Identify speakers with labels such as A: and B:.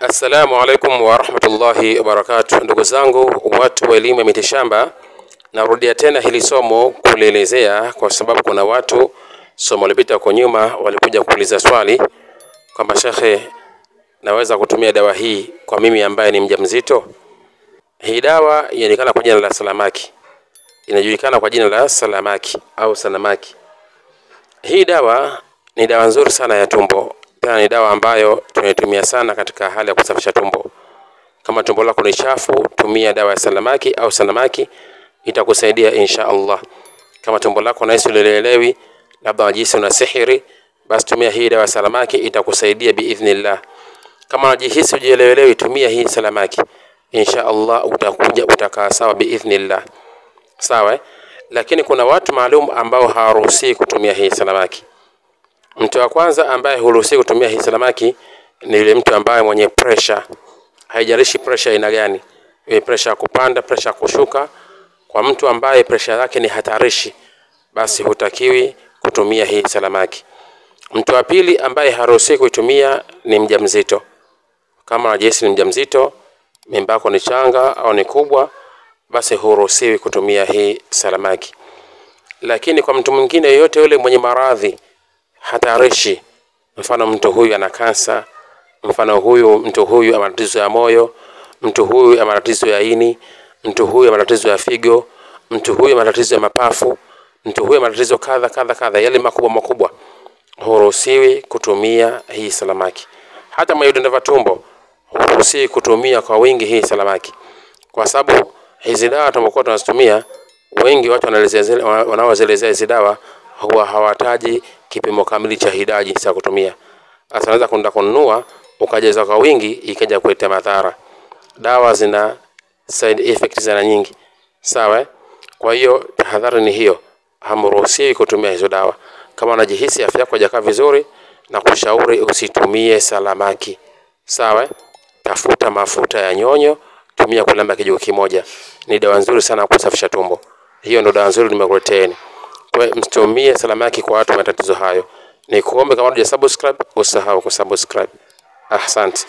A: Assalamu alaikum wa rahmatullahi wa barakatuh. Ndugu zangu watu wa elimu ya mitishamba, narudia tena hili somo kulielezea kwa sababu kuna watu somo lilipita huko nyuma walikuja kuuliza swali kwamba shekhe, naweza kutumia dawa hii kwa mimi ambaye ni mjamzito? Hii dawa inajulikana kwa jina la Salamaki. Inajulikana kwa jina la Salamaki au Sanamaki. Hii dawa ni dawa nzuri sana ya tumbo. Tena ni dawa ambayo tunaitumia sana katika hali ya kusafisha tumbo. Kama tumbo lako ni chafu, tumia dawa ya Salamaki au Sanamaki, itakusaidia insha Allah. Kama tumbo lako nahisi ulielewi, labda unajihisi una sihiri, basi tumia hii dawa ya Salamaki, itakusaidia biidhnillah. Kama unajihisi ujielewi, tumia hii Salamaki, insha Allah utakuja utakaa sawa biidhnillah. Sawa? Lakini kuna watu maalum ambao hawaruhusi kutumia hii Salamaki. Mtu wa kwanza ambaye huruhusi kutumia hii Salamaki ni yule mtu ambaye mwenye pressure. Haijalishi pressure ina gani. Iwe pressure kupanda, pressure kushuka. Kwa mtu ambaye pressure yake ni hatarishi, basi hutakiwi kutumia hii Salamaki. Mtu wa pili ambaye haruhusi kuitumia ni mjamzito. Kama unajihisi ni mjamzito, mimba yako ni changa au ni kubwa, basi huruhusiwi kutumia hii Salamaki. Lakini kwa mtu mwingine yote yule mwenye maradhi hatarishi, mfano mtu huyu ana kansa, mfano mtu huyu ana matatizo ya moyo, mtu huyu ana matatizo ya ini, mtu huyu ana matatizo ya figo, mtu huyu ana matatizo ya mapafu, mtu huyu ana matatizo kadha yale makubwa, huruhusiwi kutumia hii Salamaki. Hata mwenye vidonda vya tumbo huruhusiwi kutumia kwa wingi hii Salamaki, kwa sababu hizi dawa tunapokuwa tunazitumia, wengi watu wanaoelezea hizi dawa huwa hawataji kipimo kamili cha hidaji cha kutumia. Sasa unaweza kwenda kununua ukajaza kwa wingi, ikaja kuleta madhara. Dawa zina side effects zina nyingi. Sawa? Kwa hiyo tahadhari ni hiyo, hamruhusiwi kutumia hizo dawa. Kama unajihisi afya yako haijakaa vizuri, na kushauri usitumie Salamaki. Sawa? Tafuta mafuta ya nyonyo, tumia kulamba kijiko kimoja. Ni dawa nzuri sana kusafisha tumbo. Hiyo ndio dawa nzuri nimekuleteeni. Kwa msitumie Salamaki kwa watu matatizo hayo. Ni kuombe kama hujasubscribe, usahau kusubscribe. Asante.